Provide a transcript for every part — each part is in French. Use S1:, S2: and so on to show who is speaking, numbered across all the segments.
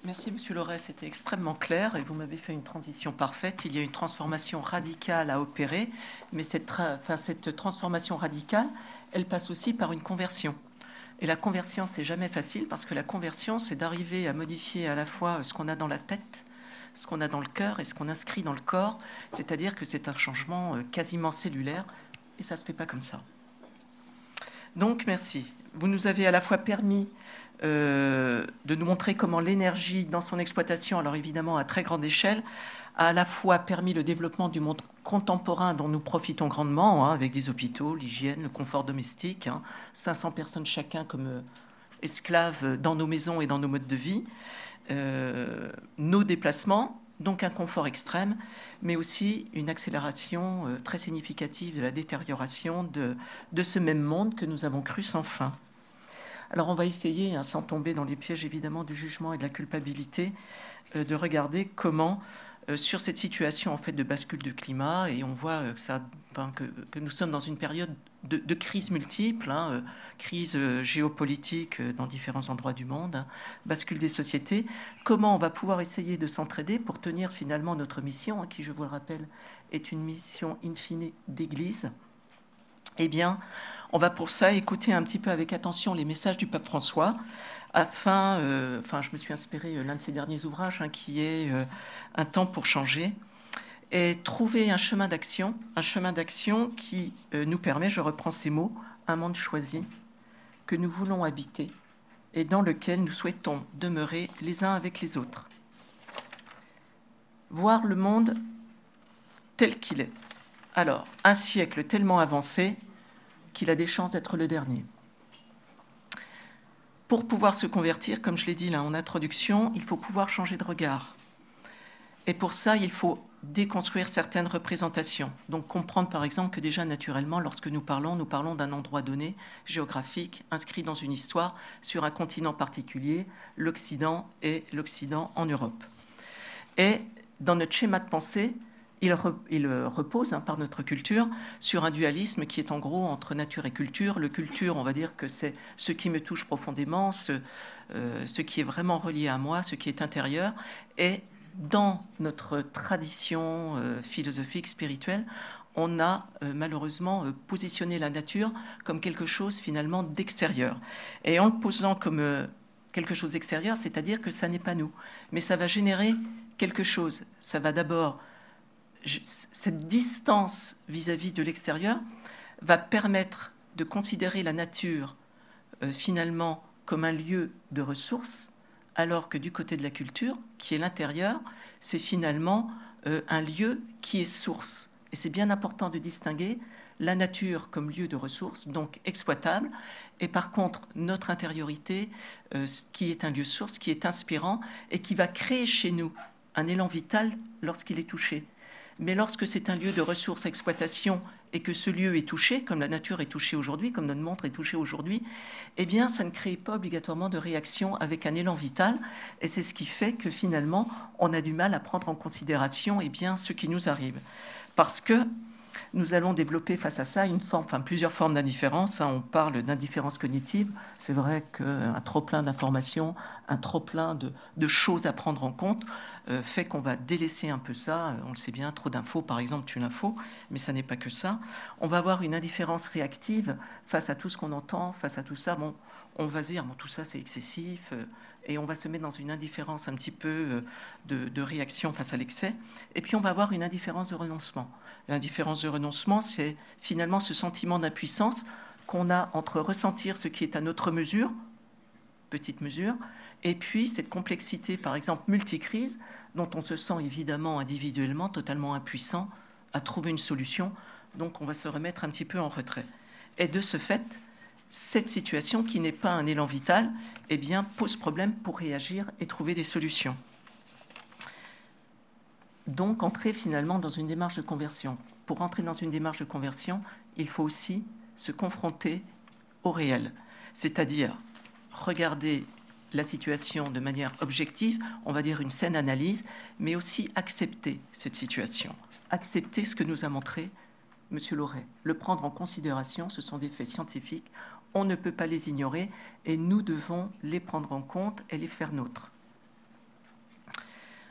S1: Merci, Monsieur Loret, c'était extrêmement clair et vous m'avez fait une transition parfaite. Il y a une transformation radicale à opérer, mais cette transformation radicale, elle passe aussi par une conversion. Et la conversion, c'est jamais facile parce que la conversion, c'est d'arriver à modifier à la fois ce qu'on a dans la tête, ce qu'on a dans le cœur et ce qu'on inscrit dans le corps. C'est-à-dire que c'est un changement quasiment cellulaire et ça ne se fait pas comme ça. Donc, merci. Vous nous avez à la fois permis de nous montrer comment l'énergie dans son exploitation, alors évidemment à très grande échelle, a à la fois permis le développement du monde contemporain dont nous profitons grandement, avec des hôpitaux, l'hygiène, le confort domestique, 500 personnes chacun comme esclaves dans nos maisons et dans nos modes de vie, nos déplacements, donc un confort extrême, mais aussi une accélération très significative de la détérioration de ce même monde que nous avons cru sans fin. Alors on va essayer, sans tomber dans les pièges évidemment du jugement et de la culpabilité, de regarder comment, sur cette situation en fait de bascule du climat, et on voit que nous sommes dans une période de crises multiples, crise géopolitique dans différents endroits du monde, bascule des sociétés, comment on va pouvoir essayer de s'entraider pour tenir finalement notre mission, qui, je vous le rappelle, est une mission in fine d'Église. Eh bien, on va pour ça écouter un petit peu avec attention les messages du pape François, afin, je me suis inspiré l'un de ses derniers ouvrages, qui est Un temps pour changer, et trouver un chemin d'action qui nous permet, je reprends ces mots, un monde choisi que nous voulons habiter et dans lequel nous souhaitons demeurer les uns avec les autres. Voir le monde tel qu'il est. Alors, un siècle tellement avancé qu'il a des chances d'être le dernier. Pour pouvoir se convertir, comme je l'ai dit là en introduction, il faut pouvoir changer de regard. Et pour ça, il faut déconstruire certaines représentations. Donc comprendre par exemple que déjà naturellement, lorsque nous parlons d'un endroit donné, géographique, inscrit dans une histoire, sur un continent particulier, l'Occident et l'Occident en Europe. Et dans notre schéma de pensée, il repose, par notre culture, sur un dualisme qui est en gros entre nature et culture. Le culture, on va dire que c'est ce qui me touche profondément, ce qui est vraiment relié à moi, ce qui est intérieur. Et dans notre tradition philosophique, spirituelle, on a malheureusement positionné la nature comme quelque chose finalement d'extérieur. Et en le posant comme quelque chose d'extérieur, c'est-à-dire que ça n'est pas nous. Mais ça va générer quelque chose. Ça va d'abord... Cette distance vis-à-vis de l'extérieur va permettre de considérer la nature finalement comme un lieu de ressources, alors que du côté de la culture, qui est l'intérieur, c'est finalement un lieu qui est source. Et c'est bien important de distinguer la nature comme lieu de ressources, donc exploitable, et par contre notre intériorité, qui est un lieu source, qui est inspirant, et qui va créer chez nous un élan vital lorsqu'il est touché. Mais lorsque c'est un lieu de ressources, exploitation, et que ce lieu est touché, comme la nature est touchée aujourd'hui, comme notre montre est touchée aujourd'hui, eh bien, ça ne crée pas obligatoirement de réaction avec un élan vital. Et c'est ce qui fait que finalement, on a du mal à prendre en considération ce qui nous arrive. Parce que nous allons développer face à ça plusieurs formes d'indifférence. On parle d'indifférence cognitive. C'est vrai qu'un trop-plein d'informations, un trop-plein de choses à prendre en compte fait qu'on va délaisser un peu ça. On le sait bien, trop d'infos, par exemple, tue l'info, mais ça n'est pas que ça. On va avoir une indifférence réactive face à tout ce qu'on entend, face à tout ça. On va se dire, tout ça c'est excessif, et on va se mettre dans une indifférence un petit peu de réaction face à l'excès. Et puis on va avoir une indifférence de renoncement. L'indifférence de renoncement, c'est finalement ce sentiment d'impuissance qu'on a entre ressentir ce qui est à notre mesure, petite mesure, et puis cette complexité, par exemple, multicrise, dont on se sent évidemment individuellement totalement impuissant à trouver une solution. Donc on va se remettre un petit peu en retrait. Et de ce fait, cette situation qui n'est pas un élan vital, pose problème pour réagir et trouver des solutions. Donc entrer finalement dans une démarche de conversion. Pour entrer dans une démarche de conversion, il faut aussi se confronter au réel, c'est-à-dire regarder la situation de manière objective, on va dire une saine analyse, mais aussi accepter cette situation, accepter ce que nous a montré M. Loret, le prendre en considération, ce sont des faits scientifiques, on ne peut pas les ignorer et nous devons les prendre en compte et les faire nôtres.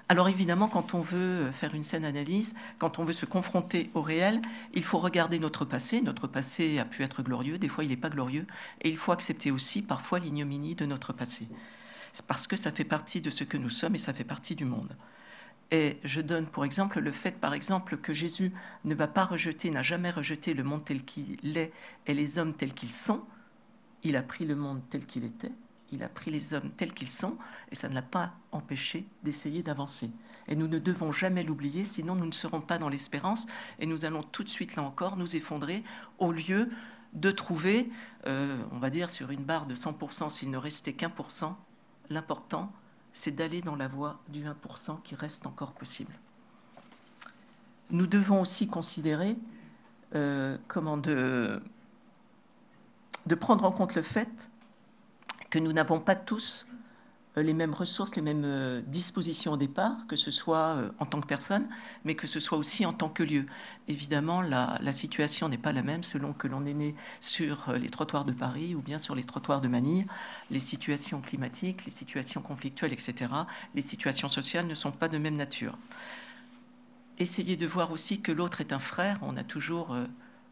S1: Alors évidemment, quand on veut faire une saine analyse, quand on veut se confronter au réel, il faut regarder notre passé. Notre passé a pu être glorieux, des fois il n'est pas glorieux, et il faut accepter aussi parfois l'ignominie de notre passé. C'est parce que ça fait partie de ce que nous sommes et ça fait partie du monde. Et je donne pour exemple le fait, par exemple, que Jésus ne va pas rejeter, n'a jamais rejeté le monde tel qu'il est et les hommes tels qu'ils sont. Il a pris le monde tel qu'il était. Il a pris les hommes tels qu'ils sont et ça ne l'a pas empêché d'essayer d'avancer. Et nous ne devons jamais l'oublier, sinon nous ne serons pas dans l'espérance et nous allons tout de suite, là encore, nous effondrer au lieu de trouver, on va dire, sur une barre de 100%, s'il ne restait qu'1%, l'important, c'est d'aller dans la voie du 1% qui reste encore possible. Nous devons aussi considérer de prendre en compte le fait que nous n'avons pas tous les mêmes ressources, les mêmes dispositions au départ, que ce soit en tant que personne, mais que ce soit aussi en tant que lieu. Évidemment, la situation n'est pas la même selon que l'on est né sur les trottoirs de Paris ou bien sur les trottoirs de Manille. Les situations climatiques, les situations conflictuelles, etc., les situations sociales ne sont pas de même nature. Essayez de voir aussi que l'autre est un frère. On a toujours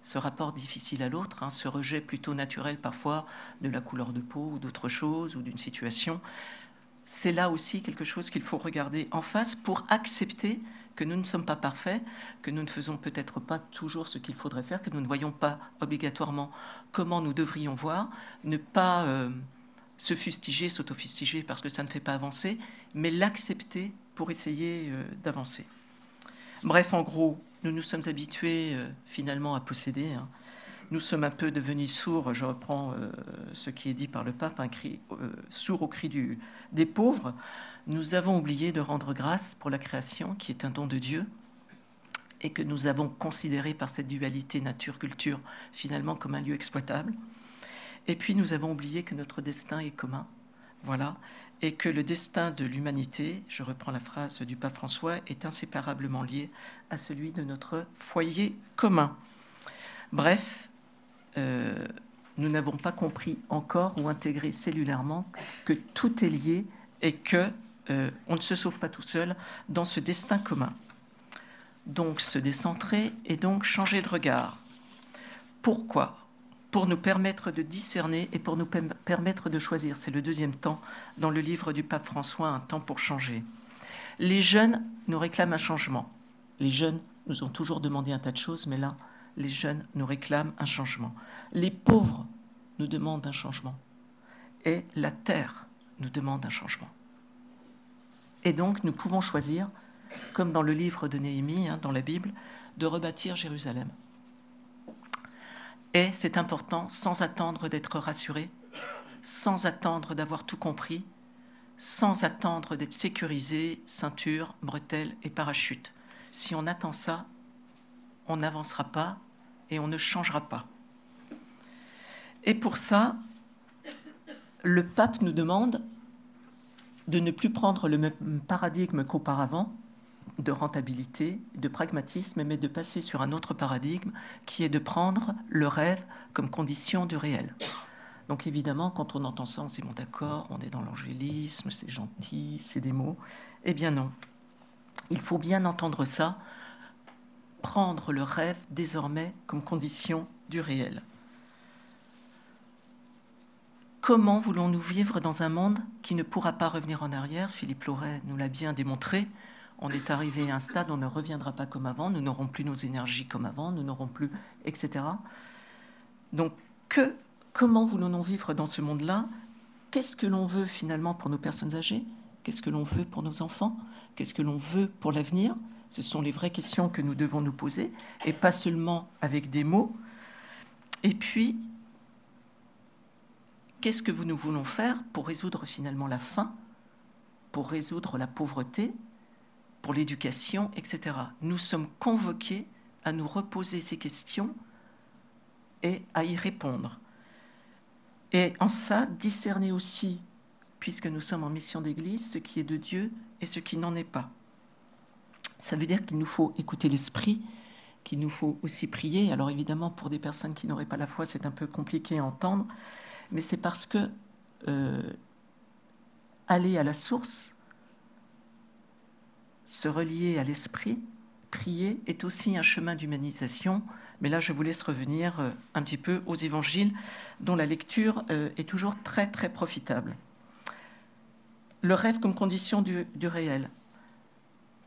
S1: ce rapport difficile à l'autre, ce rejet plutôt naturel parfois de la couleur de peau ou d'autre chose ou d'une situation. C'est là aussi quelque chose qu'il faut regarder en face pour accepter que nous ne sommes pas parfaits, que nous ne faisons peut-être pas toujours ce qu'il faudrait faire, que nous ne voyons pas obligatoirement comment nous devrions voir, ne pas se fustiger, s'auto-fustiger parce que ça ne fait pas avancer, mais l'accepter pour essayer d'avancer. Bref, en gros, nous nous sommes habitués finalement à posséder. Nous sommes un peu devenus sourds, je reprends ce qui est dit par le pape, sourds au cri des pauvres. Nous avons oublié de rendre grâce pour la création, qui est un don de Dieu, et que nous avons considéré par cette dualité nature-culture finalement comme un lieu exploitable. Et puis nous avons oublié que notre destin est commun, voilà, et que le destin de l'humanité, je reprends la phrase du pape François, est inséparablement lié à celui de notre foyer commun. Bref, nous n'avons pas compris encore ou intégré cellulairement que tout est lié et que on ne se sauve pas tout seul dans ce destin commun. Donc se décentrer et donc changer de regard. Pourquoi ? Pour nous permettre de discerner et pour nous permettre de choisir. C'est le deuxième temps dans le livre du pape François, un temps pour changer. Les jeunes nous réclament un changement. Les jeunes nous ont toujours demandé un tas de choses, mais là, les jeunes nous réclament un changement. Les pauvres nous demandent un changement. Et la terre nous demande un changement. Et donc, nous pouvons choisir, comme dans le livre de Néhémie, dans la Bible, de rebâtir Jérusalem. Et c'est important, sans attendre d'être rassuré, sans attendre d'avoir tout compris, sans attendre d'être sécurisé, ceinture, bretelles et parachute. Si on attend ça, on n'avancera pas et on ne changera pas. Et pour ça, le pape nous demande de ne plus prendre le même paradigme qu'auparavant, de rentabilité, de pragmatisme, mais de passer sur un autre paradigme qui est de prendre le rêve comme condition du réel. Donc évidemment, quand on entend ça, on se dit, bon d'accord, on est dans l'angélisme, c'est gentil, c'est des mots. Eh bien non. Il faut bien entendre ça, prendre le rêve désormais comme condition du réel. Comment voulons-nous vivre dans un monde qui ne pourra pas revenir en arrière ? Philippe Loret nous l'a bien démontré. On est arrivé à un stade où on ne reviendra pas comme avant, nous n'aurons plus nos énergies comme avant, nous n'aurons plus, etc. Donc, comment voulons-nous vivre dans ce monde-là ? Qu'est-ce que l'on veut finalement pour nos personnes âgées ? Qu'est-ce que l'on veut pour nos enfants ? Qu'est-ce que l'on veut pour l'avenir ? Ce sont les vraies questions que nous devons nous poser, et pas seulement avec des mots. Et puis, qu'est-ce que nous voulons faire pour résoudre finalement la faim, pour résoudre la pauvreté, pour l'éducation, etc. Nous sommes convoqués à nous reposer ces questions et à y répondre. Et en ça, discerner aussi, puisque nous sommes en mission d'église, ce qui est de Dieu et ce qui n'en est pas. Ça veut dire qu'il nous faut écouter l'esprit, qu'il nous faut aussi prier. Alors évidemment, pour des personnes qui n'auraient pas la foi, c'est un peu compliqué à entendre, mais c'est parce que aller à la source, se relier à l'esprit, prier, est aussi un chemin d'humanisation. Mais là, je vous laisse revenir un petit peu aux évangiles, dont la lecture est toujours très, très profitable. Le rêve comme condition du réel.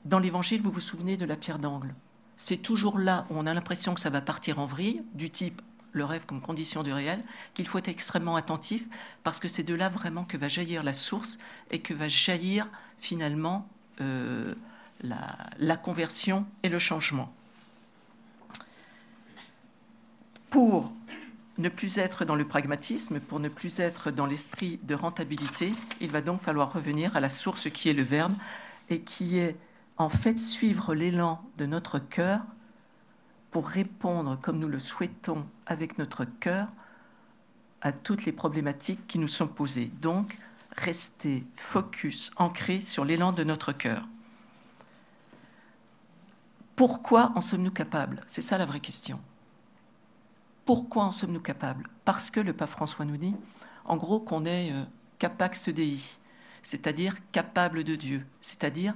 S1: Dans l'évangile, vous vous souvenez de la pierre d'angle. C'est toujours là où on a l'impression que ça va partir en vrille, du type le rêve comme condition du réel, qu'il faut être extrêmement attentif, parce que c'est de là vraiment que va jaillir la source et que va jaillir finalement la conversion et le changement. Pour ne plus être dans le pragmatisme, pour ne plus être dans l'esprit de rentabilité, il va donc falloir revenir à la source qui est le Verbe et qui est en fait suivre l'élan de notre cœur pour répondre comme nous le souhaitons avec notre cœur à toutes les problématiques qui nous sont posées. Donc, rester focus, ancré sur l'élan de notre cœur. Pourquoi en sommes-nous capables? C'est ça la vraie question. Pourquoi en sommes-nous capables? Parce que le pape François nous dit, en gros, qu'on est capax Dei, c'est-à-dire capable de Dieu, c'est-à-dire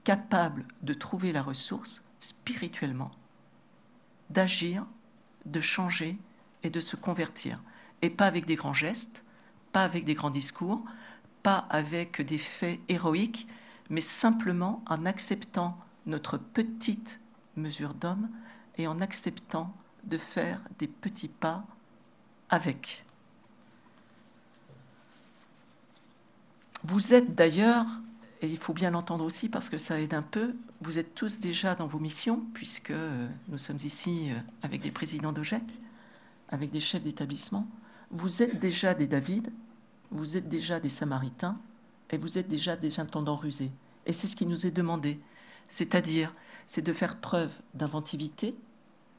S1: capable de trouver la ressource spirituellement, d'agir, de changer et de se convertir. Et pas avec des grands gestes, pas avec des grands discours, pas avec des faits héroïques, mais simplement en acceptant notre petite mesure d'homme et en acceptant de faire des petits pas avec. Vous êtes d'ailleurs, et il faut bien l'entendre aussi parce que ça aide un peu, vous êtes tous déjà dans vos missions, puisque nous sommes ici avec des présidents d'OGEC, avec des chefs d'établissement. Vous êtes déjà des David, vous êtes déjà des Samaritains, et vous êtes déjà des intendants rusés. Et c'est ce qui nous est demandé, c'est-à-dire, c'est de faire preuve d'inventivité,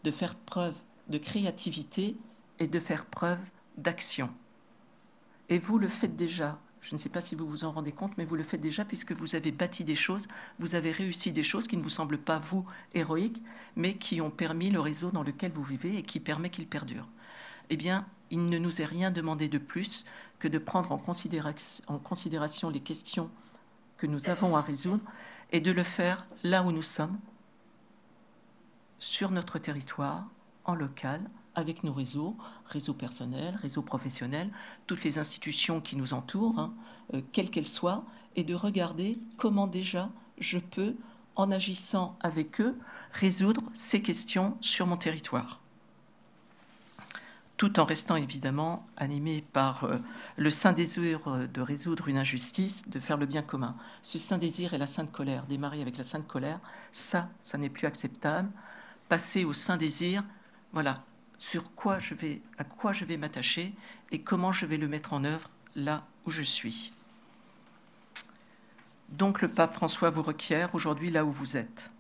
S1: de faire preuve de créativité et de faire preuve d'action. Et vous le faites déjà. Je ne sais pas si vous vous en rendez compte, mais vous le faites déjà puisque vous avez bâti des choses, vous avez réussi des choses qui ne vous semblent pas, vous, héroïques, mais qui ont permis le réseau dans lequel vous vivez et qui permet qu'il perdure. Eh bien, il ne nous est rien demandé de plus que de prendre en considération les questions que nous avons à résoudre et de le faire là où nous sommes, sur notre territoire, en local, avec nos réseaux personnels, réseaux professionnels, toutes les institutions qui nous entourent, quelles qu'elles soient, et de regarder comment déjà je peux, en agissant avec eux, résoudre ces questions sur mon territoire. Tout en restant évidemment animé par le saint désir de résoudre une injustice, de faire le bien commun. Ce saint désir et la sainte colère, démarrer avec la sainte colère, ça n'est plus acceptable. Passer au saint désir, voilà, à quoi je vais m'attacher et comment je vais le mettre en œuvre là où je suis. Donc le pape François vous requiert aujourd'hui là où vous êtes.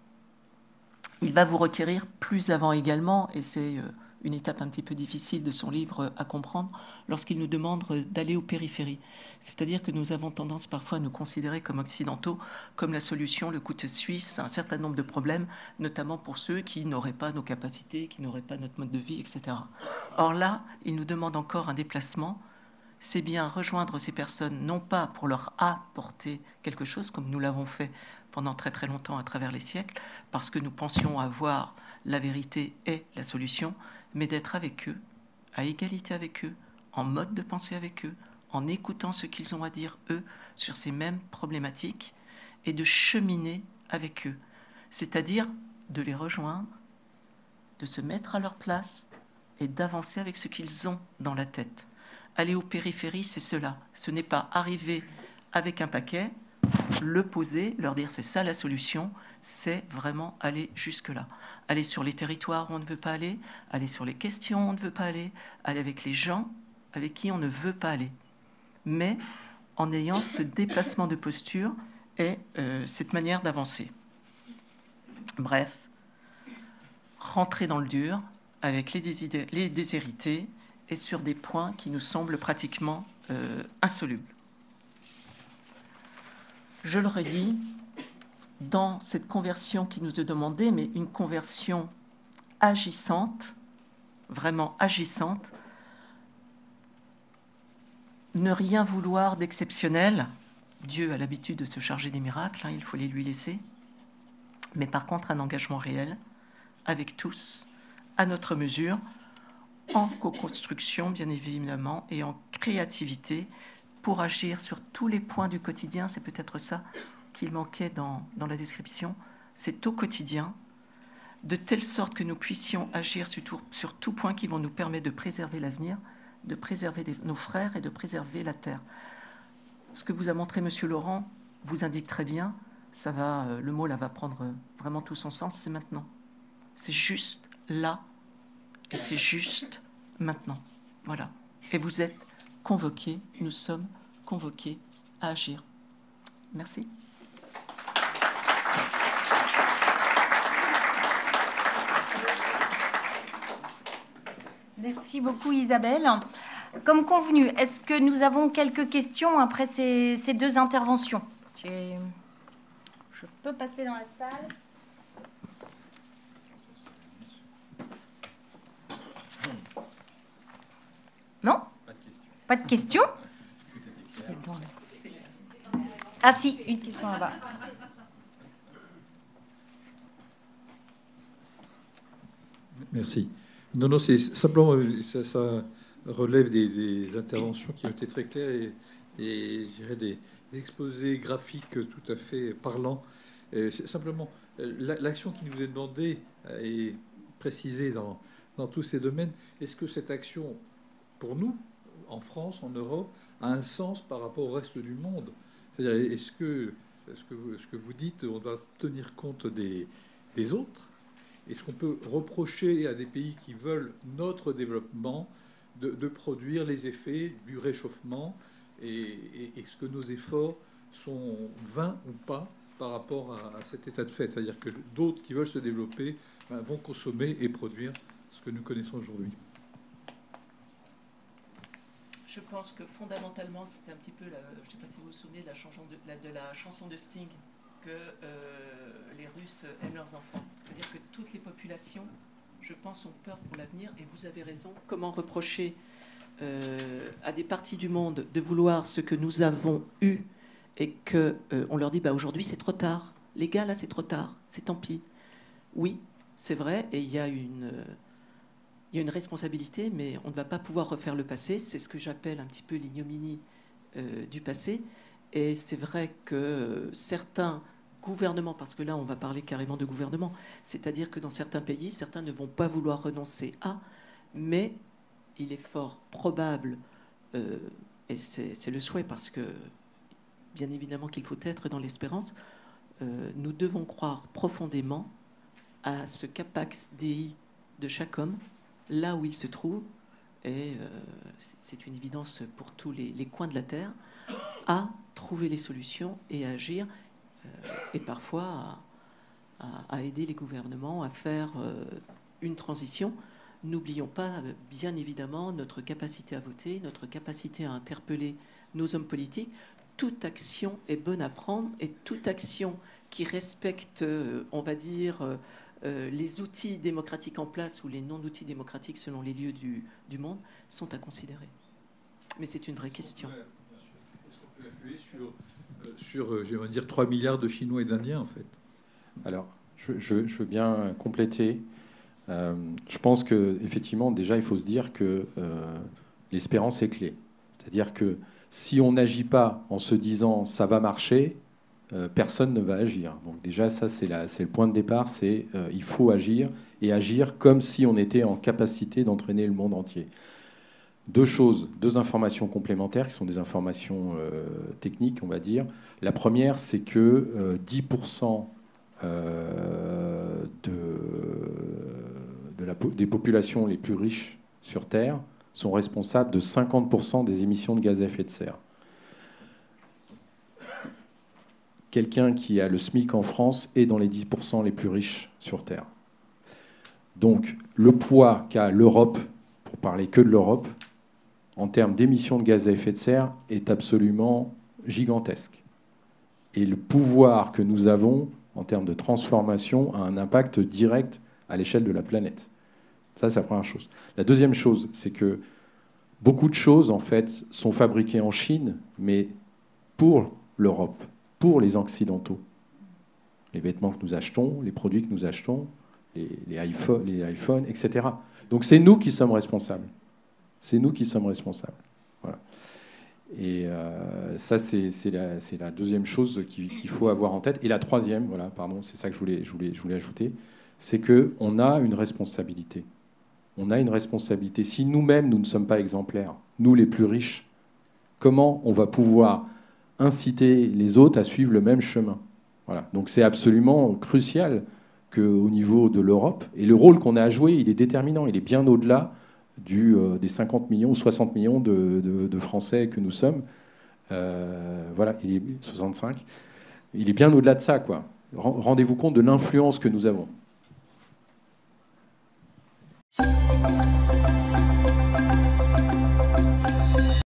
S1: Il va vous requérir plus avant également, et c'est une étape un petit peu difficile de son livre à comprendre, lorsqu'il nous demande d'aller aux périphéries. C'est-à-dire que nous avons tendance parfois à nous considérer comme occidentaux, comme la solution, le couteau suisse à un certain nombre de problèmes, notamment pour ceux qui n'auraient pas nos capacités, qui n'auraient pas notre mode de vie, etc. Or là, il nous demande encore un déplacement. C'est bien rejoindre ces personnes, non pas pour leur apporter quelque chose, comme nous l'avons fait pendant très très longtemps à travers les siècles, parce que nous pensions avoir la vérité et la solution, mais d'être avec eux, à égalité avec eux, en mode de pensée avec eux, en écoutant ce qu'ils ont à dire, eux, sur ces mêmes problématiques, et de cheminer avec eux, c'est-à-dire de les rejoindre, de se mettre à leur place et d'avancer avec ce qu'ils ont dans la tête. Aller aux périphéries, c'est cela. Ce n'est pas arriver avec un paquet, le poser, leur dire c'est ça la solution, c'est vraiment aller jusque-là. Aller sur les territoires où on ne veut pas aller sur les questions où on ne veut pas aller avec les gens avec qui on ne veut pas aller. Mais en ayant ce déplacement de posture et cette manière d'avancer. Bref, rentrer dans le dur avec les déshérités et sur des points qui nous semblent pratiquement insolubles. Je le redis, dans cette conversion qui nous est demandée, mais une conversion agissante, vraiment agissante, ne rien vouloir d'exceptionnel. Dieu a l'habitude de se charger des miracles, hein, il faut les lui laisser. Mais par contre, un engagement réel, avec tous, à notre mesure, en co-construction, bien évidemment, et en créativité, pour agir sur tous les points du quotidien. C'est peut-être ça qu'il manquait dans la description. C'est au quotidien, de telle sorte que nous puissions agir sur tout point qui vont nous permettre de préserver l'avenir, de préserver nos frères et de préserver la terre. Ce que vous a montré M. Laurent vous indique très bien, ça va, le mot là va prendre vraiment tout son sens, c'est maintenant. C'est juste là et c'est juste maintenant. Voilà. Et vous êtes convoqués, nous sommes convoqués à agir. Merci.
S2: Merci beaucoup Isabelle. Comme convenu, est-ce que nous avons quelques questions après ces deux interventions? Je peux passer dans la salle. Non? Pas de questions? Ah si, une question là-bas.
S3: Merci. Non, c'est simplement, ça relève des interventions qui ont été très claires et je dirais des exposés graphiques tout à fait parlants. C'est simplement, l'action qui nous est demandée est précisée dans tous ces domaines. Est-ce que cette action, pour nous, en France, en Europe, a un sens par rapport au reste du monde? C'est-à-dire, est-ce que ce que vous dites, on doit tenir compte des autres? Est-ce qu'on peut reprocher à des pays qui veulent notre développement de produire les effets du réchauffement? Et est-ce que nos efforts sont vains ou pas par rapport à cet état de fait? C'est-à-dire que d'autres qui veulent se développer vont consommer et produire ce que nous connaissons aujourd'hui.
S1: Je pense que fondamentalement, c'est un petit peu, je ne sais pas si vous vous souvenez de la chanson de Sting, que les Russes aiment leurs enfants. C'est-à-dire que toutes les populations, je pense, ont peur pour l'avenir. Et vous avez raison. Comment reprocher à des parties du monde de vouloir ce que nous avons eu et qu'on leur dit aujourd'hui c'est trop tard. Les gars, là, c'est trop tard. C'est tant pis. Oui, c'est vrai. Et il y a une responsabilité, mais on ne va pas pouvoir refaire le passé. C'est ce que j'appelle un petit peu l'ignominie du passé. Et c'est vrai que certains gouvernements, parce que là on va parler carrément de gouvernement, c'est-à-dire que dans certains pays, certains ne vont pas vouloir renoncer à, mais il est fort probable, et c'est le souhait, parce que bien évidemment qu'il faut être dans l'espérance, nous devons croire profondément à ce capax Dei de chaque homme, là où il se trouve, et c'est une évidence pour tous les coins de la Terre, à trouver les solutions et à agir, et parfois à aider les gouvernements à faire une transition. N'oublions pas, bien évidemment, notre capacité à voter, notre capacité à interpeller nos hommes politiques. Toute action est bonne à prendre, et toute action qui respecte, on va dire, les outils démocratiques en place ou les non-outils démocratiques selon les lieux du monde sont à considérer. Mais c'est une vraie question.
S3: Est-ce qu'on peut influer sur je vais dire, 3 milliards de Chinois et d'Indiens, en fait?
S4: Alors, je veux bien compléter. Je pense qu'effectivement, déjà, il faut se dire que l'espérance est clé. C'est-à-dire que si on n'agit pas en se disant « ça va marcher », personne ne va agir. Donc déjà, ça, c'est le point de départ, c'est il faut agir, et agir comme si on était en capacité d'entraîner le monde entier. Deux informations complémentaires qui sont des informations techniques, on va dire. La première, c'est que 10% des populations les plus riches sur Terre sont responsables de 50% des émissions de gaz à effet de serre. Quelqu'un qui a le SMIC en France est dans les 10% les plus riches sur Terre. Donc, le poids qu'a l'Europe, pour parler que de l'Europe, en termes d'émissions de gaz à effet de serre, est absolument gigantesque. Et le pouvoir que nous avons en termes de transformation a un impact direct à l'échelle de la planète. Ça, c'est la première chose. La deuxième chose, c'est que beaucoup de choses, en fait, sont fabriquées en Chine, mais pour l'Europe, pour les Occidentaux. Les vêtements que nous achetons, les produits que nous achetons, les iPhones, etc. Donc c'est nous qui sommes responsables. C'est nous qui sommes responsables. Voilà. Et ça, c'est la deuxième chose qu'il faut avoir en tête. Et la troisième, voilà, pardon, c'est ça que je voulais ajouter, c'est qu'on a une responsabilité. On a une responsabilité. Si nous-mêmes, nous ne sommes pas exemplaires, nous les plus riches, comment on va pouvoir inciter les autres à suivre le même chemin? Voilà. Donc c'est absolument crucial qu'au niveau de l'Europe, et le rôle qu'on a à jouer, il est déterminant, il est bien au-delà des 50 millions ou 60 millions de Français que nous sommes. Voilà, il est 65. Il est bien au-delà de ça, quoi. Rendez-vous compte de l'influence que nous avons.